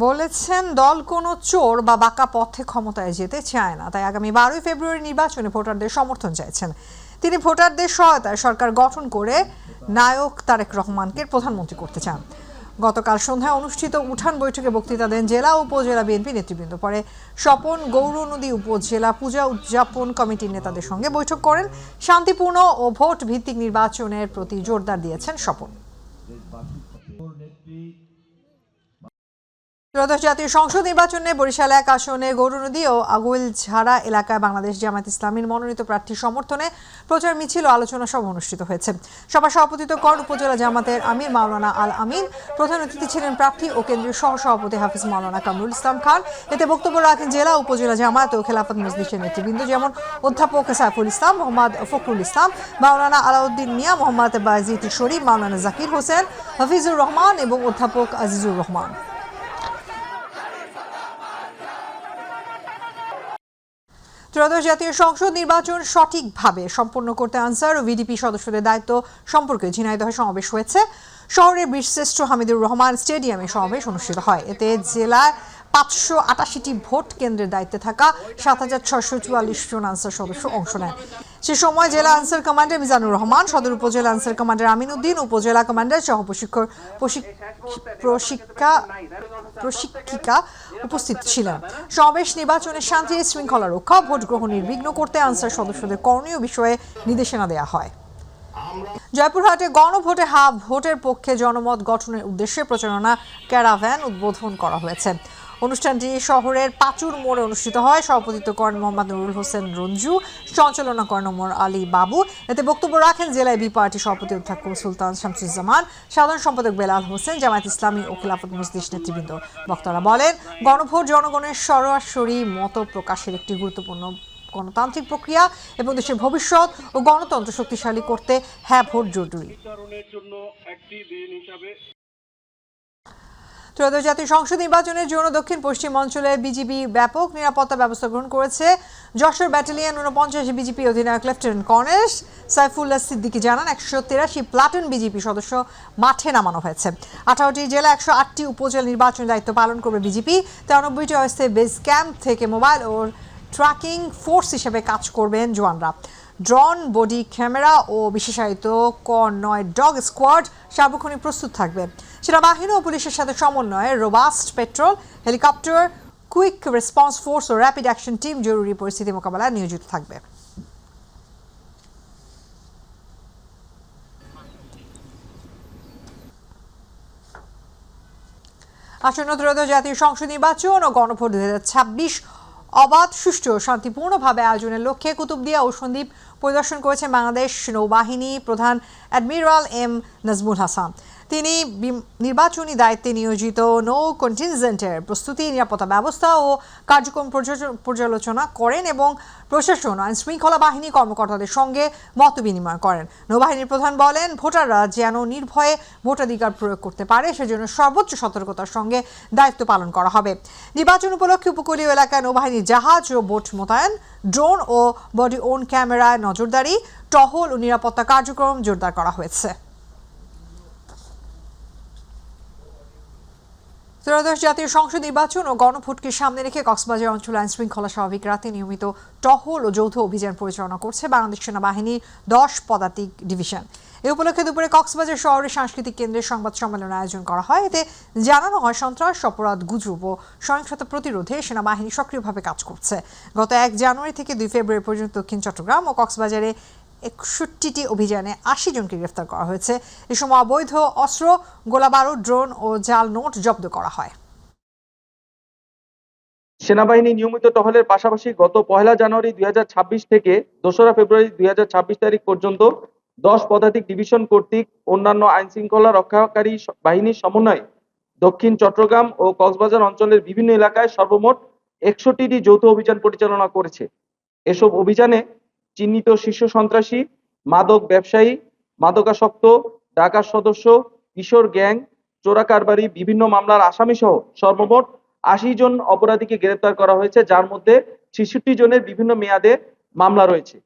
Speaker 1: বলেছেন, দল কোনো চোর বা বাঁকা পথে ক্ষমতায় যেতে চায় না, তাই আগামী 12 ফেব্রুয়ারি নির্বাচনে ভোটারদের সমর্থন চাইছেন। তিনি ভোটারদের সহায়তায় সরকার গঠন করে নায়ক তারেক রহমানকে প্রধানমন্ত্রী করতে চান। গতকাল সন্ধ্যায় অনুষ্ঠিত উঠান বৈঠকে বক্তৃতা দেন জেলা ও উপজেলা বিএনপি নেতৃবৃন্দ। পরে স্বপন গৌরনদী উপজেলা পূজা উদযাপন কমিটির নেতাদের সঙ্গে বৈঠক করেন। শান্তিপূর্ণ ও ভোট ভিত্তিক নির্বাচনের প্রতি জোরদার দিয়েছেন স্বপন। ত্রয়োদশ জাতীয় সংসদ নির্বাচনে বরিশাল 1 আসনে গৌরনদী ও আগুইলঝাড়া এলাকায় বাংলাদেশ জামায়াত ইসলামীর মনোনীত প্রার্থীর সমর্থনে প্রচার মিছিল ও আলোচনা সভা অনুষ্ঠিত হয়েছে। সভা সভাপতিত্ব করেন উপজেলা জামাতের আমির মাওলানা আল আমিন। প্রধান অতিথি ছিলেন প্রার্থী ও কেন্দ্রীয় সহসভাপতি হাফিজ মাওলানা কামরুল ইসলাম খান। এতে বক্তব্য রাখেন জেলা উপজেলা জামায়াত ও খেলাফত মজলিসের নেতৃবৃন্দ, যেমন অধ্যাপক সাইফুল ইসলাম, মোহাম্মদ ফখরুল ইসলাম, মাওলানা আলাউদ্দিন মিয়া, মোহাম্মদ বাজিদ শরীফ, মাওলানা জাকির হোসেন, হাফিজুর রহমান এবং অধ্যাপক আজিজুর রহমান। ত্রয়োদশ জাতীয় সংসদ নির্বাচন সঠিকভাবে সম্পন্ন করতে আনসার ও ভিডিপি সদস্যদের দায়িত্ব সম্পর্কে ঝিনাইদহে সমাবেশ হয়েছে। শহরের বীরশ্রেষ্ঠ হামিদুর রহমান স্টেডিয়ামে সমাবেশ অনুষ্ঠিত হয়। এতে জেলার 588টি ভোট কেন্দ্রের দায়িত্বে থাকা 7644 জন আনসার সদস্য অংশ নেন। সে সময় জেলা আনসার কমান্ডার মিজানুর রহমান, সদর উপজেলা আনসার কমান্ডার আমিন উদ্দিন, উপজেলা কমান্ডার সহ প্রশিক্ষিকা উপস্থিত ছিলেন। সমাবেশ নির্বাচনে শান্তি শৃঙ্খলা রক্ষা, ভোট গ্রহণ নির্বিঘ্ন করতে আনসার সদস্যদের করণীয় বিষয়ে নির্দেশনা দেওয়া হয়। জয়পুরহাটে গণভোটে ভোটের পক্ষে জনমত গঠনের উদ্দেশ্যে প্রচারণা ক্যারাভ্যান উদ্বোধন করা হয়েছে। অনুষ্ঠানটি শহরের পাচুর মোড়ে অনুষ্ঠিত হয়। সভাপতিত্ব করেন মোহাম্মদ নুরুল হোসেন রঞ্জু, সঞ্চালনা করেন ওমর আলী বাবু। এতে বক্তব্য রাখেন জেলা এবি পার্টি সভাপতি অধ্যক্ষ সুলতান শামসুজ্জামান, সাধারণ সম্পাদক বেলাল হোসেন, জামায়াত ইসলামী ও খেলাফত মজলিস নেতৃবৃন্দ। বক্তারা বলেন, গণভোট জনগণের সরাসরি মত প্রকাশের একটি গুরুত্বপূর্ণ গণতান্ত্রিক প্রক্রিয়া এবং দেশের ভবিষ্যৎ ও গণতন্ত্র শক্তিশালী করতে ভোট জরুরি। ত্রয়োদশ জাতীয় সংসদ নির্বাচনের জন্য দক্ষিণ পশ্চিম অঞ্চলে বিজিবি ব্যাপক নিরাপত্তা ব্যবস্থা গ্রহণ করেছে। যশোর ব্যাটালিয়ন 49 বিজিপি অধিনায়ক লেফটেন্যান্ট কর্নেল সাইফুল্লাহ সিদ্দিকী জানান, 183 প্লাটুন বিজিপি সদস্য মাঠে নামানো হয়েছে। 18টি জেলা 108টি উপজেলা নির্বাচনের দায়িত্ব পালন করবে বিজিপি। 93টি অস্থায়ী বেস ক্যাম্প থেকে মোবাইল ও ট্র্যাকিং ফোর্স হিসেবে কাজ করবেন জওয়ানরা। ড্রোন, বডি ক্যামেরা ও বিশেষায়িত ক9 ডগ স্কোয়াড সার্বক্ষণিক প্রস্তুত থাকবে। সেনাবাহিনী ও পুলিশের সাথে সমন্বয়ে robust patrol, helicopter, quick response force ও র্যাপিড অ্যাকশন টিম জরুরি পরিস্থিতি মোকাবেলায় নিয়োজিত থাকবে। আসন্ন ত্রয়োদশ জাতীয় সংসদ নির্বাচন ও গণভোট 2026 অবাধ, সুষ্ঠু ও শান্তিপূর্ণভাবে আয়োজনের লক্ষ্যে কুতুবদিয়া ও সন্দ্বীপ পরিদর্শন করেছেন বাংলাদেশ নৌবাহিনী প্রধান অ্যাডমিরাল এম নাজমুল হাসান। তিনি নির্বাচনী দায়িত্বে নিয়োজিত নৌ কন্টিনজেন্টের প্রস্তুতি, নিরাপত্তা ব্যবস্থা ও কার্যক্রম পর্যালোচনা করেন এবং প্রশাসন, আইন শৃঙ্খলা বাহিনী কর্মকর্তাদের সঙ্গে মত বিনিময় করেন। নৌবাহিনীর প্রধান বলেন, ভোটাররা যেন নির্ভয়ে ভোটাধিকার প্রয়োগ করতে পারে সেজন্য সর্বোচ্চ সতর্কতার সঙ্গে দায়িত্ব পালন করা হবে। নির্বাচন উপলক্ষে উপকূলীয় এলাকায় নৌবাহিনীর জাহাজ ও বোট মোতায়েন, ড্রোন ও বডি ওন ক্যামেরায় নজরদারি, টহল ও নিরাপত্তা কার্যক্রম জোরদার করা হয়েছে। ত্রয়োদশ জাতীয় সংসদ নির্বাচন ও গণভোটকে সামনে রেখে কক্সবাজার অঞ্চলে আইন শৃঙ্খলা স্বাভাবিক রাখতে নিয়মিত টহল ও যৌথ অভিযান পরিচালনা করছে বাংলাদেশ সেনাবাহিনীর 10 পদাতিক ডিভিশন। এ উপলক্ষে দুপুরে কক্সবাজার শহরের সাংস্কৃতিক কেন্দ্রের সংবাদ সম্মেলনের আয়োজন করা হয়। এতে জানানো হয়, সন্ত্রাস, অপরাধ, গুজব ও সহিংসতা প্রতিরোধে সেনাবাহিনী সক্রিয়ভাবে কাজ করছে। গত 1 জানুয়ারি থেকে 2 ফেব্রুয়ারি পর্যন্ত দক্ষিণ চট্টগ্রাম ও কক্সবাজারে 61টি অভিযানে 80 জনকে গ্রেফতার করা হয়েছে। এ সময় অবৈধ অস্ত্র, গোলাবারুদ, ড্রোন ও জাল নোট জব্দ করা হয়।
Speaker 11: সেনাবাহিনী নিয়মিত টহলের পাশাপাশি গত 1 জানুয়ারি 2026 থেকে 2 ফেব্রুয়ারি 2026 তারিখ পর্যন্ত 10 পদাতিক ডিভিশন কর্তৃক অন্যান্য আইন শৃঙ্খলা রক্ষাকারী বাহিনীর সমন্বয়ে দক্ষিণ চট্টগ্রাম ও কক্সবাজার অঞ্চলের বিভিন্ন এলাকায় সর্বমোট 61টি যৌথ অভিযান পরিচালনা করেছে। এসব অভিযানে চিহ্নিত শীর্ষ সন্ত্রাসী, মাদক ব্যবসায়ী, মাদকাসক্ত, ডাকাত সদস্য, কিশোর গ্যাং, চোরা কারবারি, বিভিন্ন মামলার আসামি সহ সর্বমোট 80 জন অপরাধীকে গ্রেপ্তার করা হয়েছে, যার মধ্যে 66 জনের বিভিন্ন মেয়াদে মামলা রয়েছে।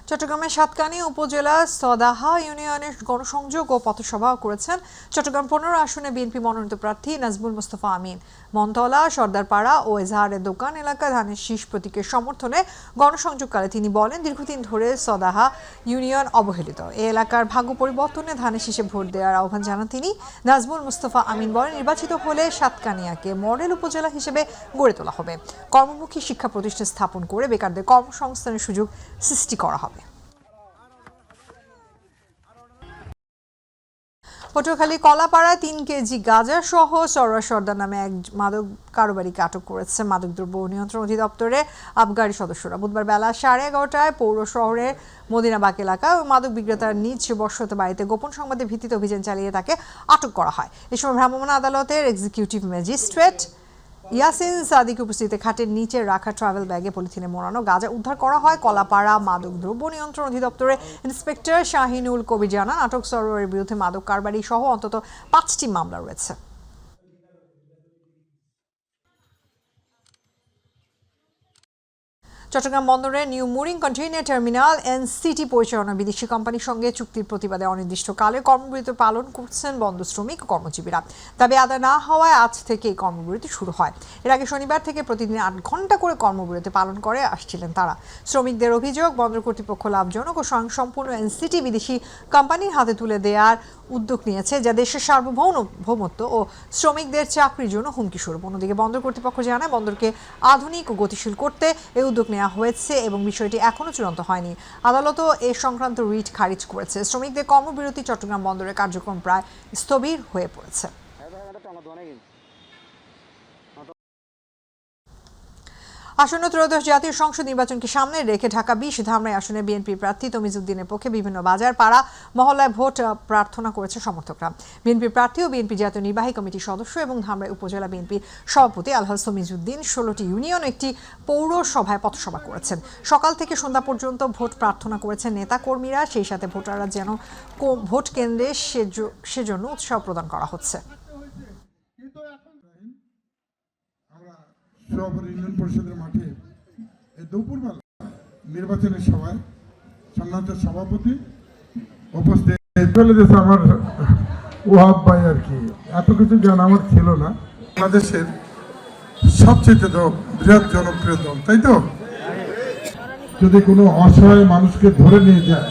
Speaker 1: চট্টগ্রামের সাতকানি উপজেলা সদাহা ইউনিয়নের গণসংযোগ ও পথসভা করেছেন চট্টগ্রাম 15 আসনে বিএনপি মনোনীত প্রার্থী নাজমুল মুস্তফা আমিন। মনতলা, সর্দারপাড়া ও এজাহারের দোকান এলাকায় ধানের শীষ প্রতীকের সমর্থনে গণসংযোগকালে তিনি বলেন, দীর্ঘদিন ধরে সদাহা ইউনিয়ন অবহেলিত। এই এলাকার ভাগ্য পরিবর্তনে ধানের শীষে ভোট দেওয়ার আহ্বান জানান তিনি। নাজমুল মুস্তফা আমিন বলেন, নির্বাচিত হলে সাতকানিয়াকে মডেল উপজেলা হিসেবে গড়ে তোলা হবে। কর্মমুখী শিক্ষা প্রতিষ্ঠান স্থাপন করে বেকারদের কর্মসংস্থানের সুযোগ সৃষ্টি করা হবে। পটুয়াখালী কলাপাড়ায় 3 কেজি গাঁজা সহ সরোয়ার সর্দার নামে এক মাদক কারবারিকে আটক করেছে মাদকদ্রব্য নিয়ন্ত্রণ অধিদপ্তরের আবগারি সদস্যরা। বুধবার বেলা 11:30টায় পৌর শহরের মদিনাবাগ এলাকায় মাদক বিক্রেতার নিজ বসত বাড়িতে গোপন সংবাদের ভিত্তিতে অভিযান চালিয়ে তাকে আটক করা হয়। এ সময় ভ্রাম্যমাণ আদালতের এক্সিকিউটিভ ম্যাজিস্ট্রেট ইয়াসিন সাদিক উপস্থিতিতে খাটের নিচে রাখা ট্রাভেল ব্যাগে পলিথিনে মোড়ানো গাঁজা উদ্ধার করা হয়। কলাপাড়া মাদক দ্রব্য নিয়ন্ত্রণ অধিদপ্তরের ইন্সপেক্টর শাহিনুল কবির জানান, আটক সরোয়ারের বিরুদ্ধে মাদক কারবারি সহ অন্তত 5টি মামলা রয়েছে। চট্টগ্রাম বন্দরের new mooring container terminal NCT পরিচালনা বিদেশি কোম্পানির সঙ্গে চুক্তির প্রতিবাদে অনির্দিষ্টকালে কর্মবিরতি পালন করছেন বন্দর শ্রমিক ও কর্মজীবীরা। দাবি আদায় না হওয়ায় আজ থেকে এই কর্মবিরতি শুরু হয়। এর আগে শনিবার থেকে প্রতিদিন 8 ঘন্টা করে কর্মবিরতি পালন করে আসছিলেন তারা। শ্রমিকদের অভিযোগ, বন্দর কর্তৃপক্ষ লাভজনক ও স্বয়ংসম্পূর্ণ এনসিটি বিদেশি কোম্পানির হাতে তুলে দেওয়ার উদ্যোগ নিয়েছে, যা দেশের সার্বভৌমত্ব ও শ্রমিকদের চাকরির জন্য হুমকি স্বরূপ। অন্যদিকে বন্দর কর্তৃপক্ষ জানায়, বন্দরকে আধুনিক ও গতিশীল করতে এই উদ্যোগ নেওয়া হয়েছে এবং বিষয়টি এখনো চূড়ান্ত হয়নি। আদালতও এ সংক্রান্ত রিট খারিজ করেছে। শ্রমিকদের কর্মবিরতি চট্টগ্রাম বন্দরের কার্যক্রম প্রায় স্থবির হয়ে পড়েছে। আসন্ন ত্রয়োদশ জাতীয় সংসদ নির্বাচনকে সামনে রেখে ঢাকা 20 ধামরাই আসনে বিএনপি প্রার্থী তমিজউদ্দিনের পক্ষে বিভিন্ন বাজার, পাড়া, মহল্লায় ভোট প্রার্থনা করেছে সমর্থকরা। বিএনপি প্রার্থী ও বিএনপি জাতীয় নির্বাহী কমিটির সদস্য এবং ধামরাই উপজেলা বিএনপির সভাপতি আলহাজ তমিজউদ্দিন 16টি ইউনিয়ন একটি পৌরসভায় পথসভা করেছেন। সকাল থেকে সন্ধ্যা পর্যন্ত ভোট প্রার্থনা করেছেন নেতা কর্মীরা। সেই সাথে ভোটাররা যেন ভোট কেন্দ্রে সেজন্য উৎসাহ প্রদান করা হচ্ছে।
Speaker 10: ইউনিয়ন পরিষদের মাঠে দুপুরবেলা নির্বাচনের সভায় সম্মানিত সভাপতি উপস্থিত বলে দিয়েছে আমার ওয়াব ভাই আর কি, এত কিছু জ্ঞান আমার ছিল না। বাংলাদেশের সবচেয়ে বৃহৎ জনপ্রিয় দল, তাই তো? যদি কোনো অসহায় মানুষকে ধরে নিয়ে যায়,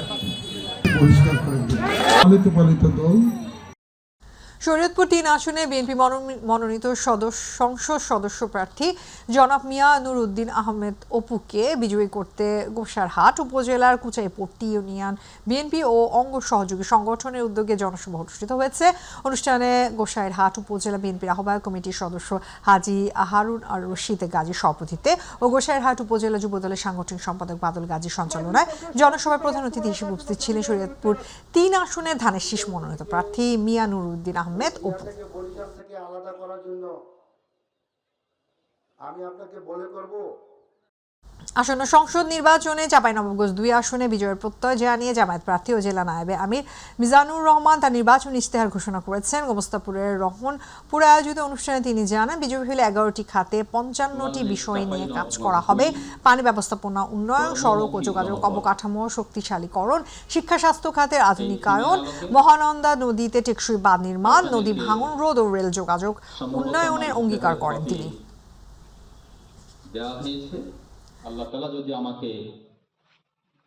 Speaker 10: পরিষ্কার করে দেবে। পালিত দল।
Speaker 1: শরীয়তপুর 3 আসনে বিএনপি মনোনীত সংসদ সদস্য প্রার্থী জনাব মিয়া নুরউদ্দিন আহমেদ অপুকে বিজয়ী করতে গোসাইরহাট উপজেলার কুচাইপট্টি ইউনিয়ন বিএনপি ও অঙ্গ সহযোগী সংগঠনের উদ্যোগে জনসভা অনুষ্ঠিত হয়েছে। অনুষ্ঠানে গোসাইরহাট উপজেলা বিএনপির আহ্বায়ক কমিটির সদস্য হাজী হারুন আর রশিদ গাজীর সভাপতিত্বে ও গোসাইরহাট উপজেলা যুবদলের সাংগঠনিক সম্পাদক বাদল গাজীর সঞ্চালনায় জনসভায় প্রধান অতিথি হিসেবে উপস্থিত ছিলেন শরীয়তপুর 3 আসনের ধানের শীষ মনোনীত প্রার্থী মিয়া নুরউদ্দিন আহমেদ অপু।
Speaker 12: বরিশাল থেকে আলাদা করার জন্য আমি আপনাকে বলে করব।
Speaker 1: আসন্ন সংসদ নির্বাচনে চাঁপাইনবাবগঞ্জ 2 আসনে বিজয়ের প্রত্যয় জানিয়ে জামায়াত প্রার্থী ও জেলা নায়েবে আমির মিজানুর রহমান তার নির্বাচনী ইশতেহার ঘোষণা করেছেন। গোমস্তাপুরের রহমনপুরে আয়োজিত অনুষ্ঠানে তিনি জানান, বিজয়ী হলে 11টি খাতে 55টি বিষয় নিয়ে কাজ করা হবে। পানি ব্যবস্থাপনা উন্নয়ন, সড়ক ও যোগাযোগ অবকাঠামো শক্তিশালীকরণ, শিক্ষা স্বাস্থ্য খাতের আধুনিকায়ন, মহানন্দা নদীতে টেকসই বাঁধ নির্মাণ, নদী ভাঙন রোধ ও রেল যোগাযোগ উন্নয়নের অঙ্গীকার করেন তিনি।
Speaker 13: আল্লাহ তাআলা যদি আমাকে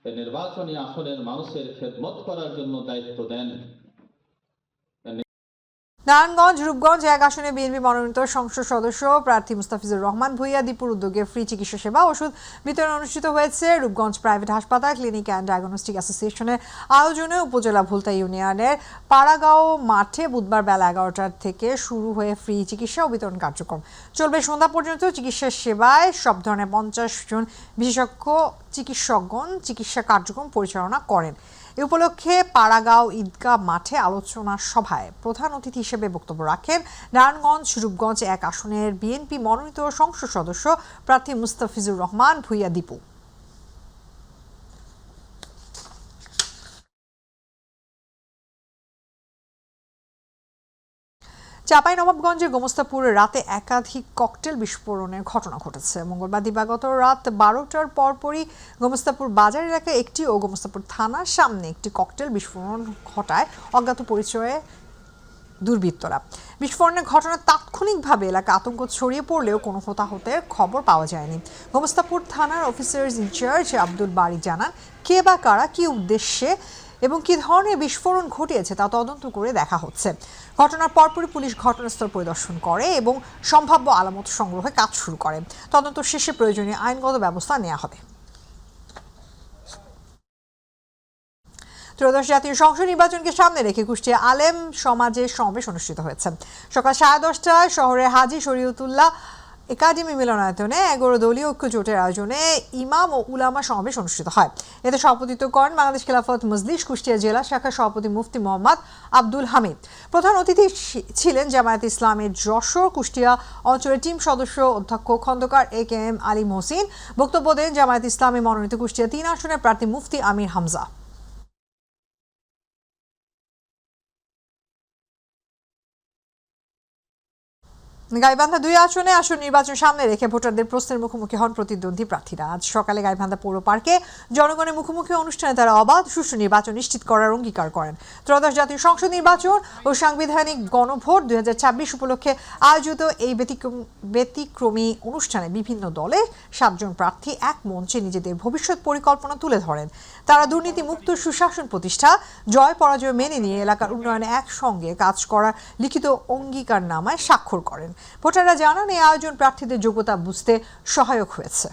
Speaker 13: নির্বাচনী আসনের মানুষের খেদমত করার জন্য দায়িত্ব দেন।
Speaker 1: নারায়ণগঞ্জ রূপগঞ্জ 1 আসনে বিএনপি মনোনীত সংসদ সদস্য প্রার্থী মুস্তাফিজুর রহমান ভূঁইয়া দীপুর উদ্যোগে ফ্রি চিকিৎসা সেবা ওষুধ বিতরণ অনুষ্ঠিত হয়েছে। রূপগঞ্জ প্রাইভেট হাসপাতাল, ক্লিনিক অ্যান্ড ডায়াগনস্টিক অ্যাসোসিয়েশনের আয়োজনে উপজেলা ভুলতা ইউনিয়নের পাড়াগাঁও মাঠে বুধবার বেলা 11টার থেকে শুরু হয়ে ফ্রি চিকিৎসা ও বিতরণ কার্যক্রম চলবে সন্ধ্যা পর্যন্ত। চিকিৎসা সেবায় সব ধরনের 50 জন বিশেষজ্ঞ চিকিৎসকগণ চিকিৎসা কার্যক্রম পরিচালনা করেন। এ উপলক্ষে পাড়াগাঁও ঈদগাহ মাঠে আলোচনা সভায় প্রধান অতিথি হিসেবে বক্তব্য রাখেন নারায়ণগঞ্জ রূপগঞ্জ 1 আসনের বিএনপি মনোনীত সংসদ সদস্য প্রার্থী মুস্তাফিজুর রহমান ভূঁইয়া দীপু। চাঁপাইনবাবগঞ্জে গোমস্তাপুরে রাতে একাধিক ককটেল বিস্ফোরণের ঘটনা ঘটেছে। মঙ্গলবার দিবাগত রাত 12টার পরপরই গোমস্তাপুর বাজার এলাকায় একটি ও গোমস্তাপুর থানার সামনে একটি ককটেল বিস্ফোরণ ঘটায় অজ্ঞাত পরিচয়ে দুর্বৃত্তরা। বিস্ফোরণের ঘটনা তাৎক্ষণিকভাবে এলাকা আতঙ্ক ছড়িয়ে পড়লেও কোনো হতাহতের খবর পাওয়া যায়নি। গোমস্তাপুর থানার অফিসার্স ইনচার্জ আব্দুল বারী জানান, কে বা কারা কী উদ্দেশ্যে এবং কী ধরনের বিস্ফোরণ ঘটিয়েছে তা তদন্ত করে দেখা হচ্ছে। ঘটনার পরপরই পুলিশ ঘটনাস্থল পরিদর্শন করে এবং সম্ভাব্য আলামত সংগ্রহে কাজ শুরু করে। তদন্ত শেষে প্রয়োজনীয় আইনগত ব্যবস্থা নেওয়া হবে। ত্রয়োদশ জাতীয় সংসদ নির্বাচনকে সামনে রেখে কুষ্টিয়া আলেম সমাজের সমাবেশ অনুষ্ঠিত হয়েছে। সকাল 10:30টায় শহরের হাজী শরীয়তুল্লাহ একাডেমি মিলনায়তনে 11 দলীয় ঐক্য জোটের আয়োজনে ইমাম ও উলামা সমাবেশ অনুষ্ঠিত হয়। এতে সভাপতিত্ব করেন বাংলাদেশ খেলাফত মজলিস কুষ্টিয়া জেলা শাখার সভাপতি মুফতি মোহাম্মদ আব্দুল হামিদ। প্রধান অতিথি ছিলেন জামায়াত ইসলামের যশোর কুষ্টিয়া অঞ্চলের টিম সদস্য অধ্যক্ষ খন্দকার AKM আলী মহসিন। বক্তব্য দেন জামায়াত ইসলামে মনোনীত কুষ্টিয়া 3 আসনের প্রার্থী মুফতি আমির হামজা। গাইবান্ধা 2 আসনে আসন নির্বাচন সামনে রেখে ভোটারদের প্রশ্নের মুখোমুখি হন প্রতিদ্বন্দ্বী প্রার্থীরা। আজ সকালে গাইবান্ধা পৌর পার্কে জনগণের মুখোমুখি অনুষ্ঠানে তারা অবাধ সুষ্ঠু নির্বাচন নিশ্চিত করার অঙ্গীকার করেন। ত্রয়োদশ জাতীয় সংসদ নির্বাচন ও সাংবিধানিক গণভোট 2026 উপলক্ষে আয়োজিত এই ব্যতিক্রমী অনুষ্ঠানে বিভিন্ন দলে 7 জন প্রার্থী এক মঞ্চে নিজেদের ভবিষ্যৎ পরিকল্পনা তুলে ধরেন। তারা দুর্নীতিমুক্ত সুশাসন প্রতিষ্ঠা, জয় পরাজয় মেনে নিয়ে এলাকার উন্নয়নে একসঙ্গে কাজ করার লিখিত অঙ্গীকারনামায় স্বাক্ষর করেন। ভোটাররা জানান, এই আয়োজন প্রার্থীদের যোগ্যতা বুঝতে সহায়ক হয়েছে।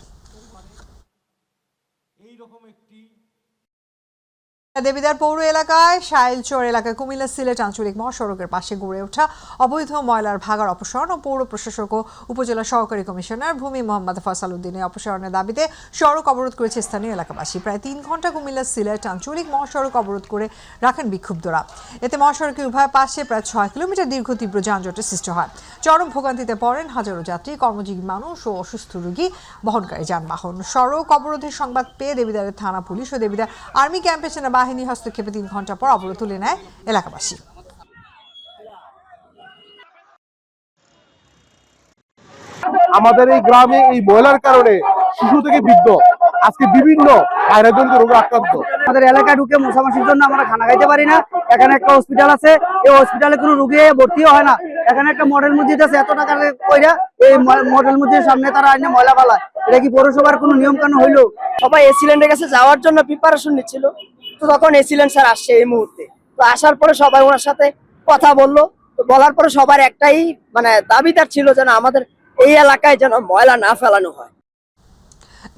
Speaker 1: দেবিদার পৌর এলাকায় শাইলচর এলাকায় কুমিল্লা সিলেট আঞ্চলিক মহাসড়কের পাশে গড়ে ওঠা অবৈধ ময়লার ভাগাড় অপসারণ ও পৌর প্রশাসক ও উপজেলা সহকারী কমিশনার ভূমি মোহাম্মদ ফয়সাল উদ্দিনের অপসারণের দাবিতে সড়ক অবরোধ করেছে স্থানীয় এলাকাবাসী। প্রায় 3 ঘন্টা কুমিল্লা সিলেট আঞ্চলিক মহাসড়ক অবরোধ করে রাখেন বিক্ষুব্ধরা। এতে মহাসড়কের উভয় পাশে প্রায় 6 কিলোমিটার দীর্ঘ তীব্র যানজটের সৃষ্টি হয়। চরম ভোগান্তিতে পড়েন হাজারো যাত্রী, কর্মজীবী মানুষ ও অসুস্থ রোগী বহনকারী যানবাহন। সড়ক অবরোধের সংবাদ পেয়ে দেবিদারের থানা পুলিশ ও দেবিদার আর্মি ক্যাম্পে সেনাবাহিনী হস্তক্ষেপে 3 ঘন্টা পর অবরোধ তুলে নেয় এলাকাবাসী।
Speaker 14: আমাদের এই গ্রামে এই ময়লার কারণে শিশু থেকে বৃদ্ধ আজকে বিভিন্ন ভাইরাসজনিত রোগে আক্রান্ত।
Speaker 9: আমাদের এলাকায় ঢুকে মশামাছির জন্য আমরা খানা খাইতে পারি না। এখানে একটা হসপিটাল আছে, এই হসপিটালে কোনো রোগী ভর্তিও হয় না। এখানে একটা মডেল মসজিদ আছে, এত টাকা কইরা এই মডেল মসজিদের সামনে তারা আইনে ময়লা ফালায়। এটা কি পৌরসভার কোনো নিয়ম কানুন হইলো?
Speaker 15: সবাই এসিল্যান্ডের কাছে যাওয়ার জন্য প্রিপারেশন নিচ্ছিল, তো তখন এসিল্যান্ড স্যার আসছে এই মুহূর্তে। তো আসার পরে সবাই ওনার সাথে কথা বললো, তো বলার পরে সবার একটাই দাবিদার ছিল যেন আমাদের এই এলাকায় যেন ময়লা না ফেলানো হয়।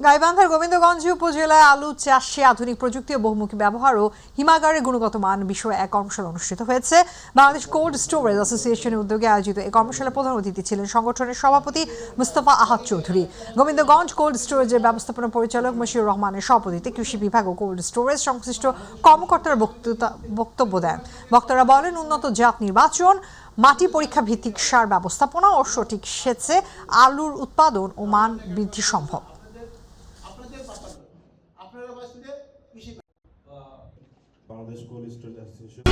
Speaker 1: গাইবান্ধার গোবিন্দগঞ্জ উপজেলায় আলু চাষে আধুনিক প্রযুক্তি ও বহুমুখী ব্যবহার ও হিমাগারের গুণগত মান বিষয়ে এক কর্মশালা অনুষ্ঠিত হয়েছে। বাংলাদেশ কোল্ড স্টোরেজ অ্যাসোসিয়েশনের উদ্যোগে আয়োজিত এই কর্মশালায় প্রধান অতিথি ছিলেন সংগঠনের সভাপতি মুস্তফা আহাদ চৌধুরী। গোবিন্দগঞ্জ কোল্ড স্টোরেজের ব্যবস্থাপনা পরিচালক মশিউর রহমানের সভাপতিত্বে কৃষি বিভাগ ও কোল্ড স্টোরেজ সংশ্লিষ্ট কর্মকর্তারা বক্তব্য দেন। বক্তারা বলেন, উন্নত জাত নির্বাচন, মাটি পরীক্ষা ভিত্তিক সার ব্যবস্থাপনা ও সঠিক সেচে আলুর উৎপাদন ও মান বৃদ্ধি সম্ভব।
Speaker 16: Bangladesh cold storage association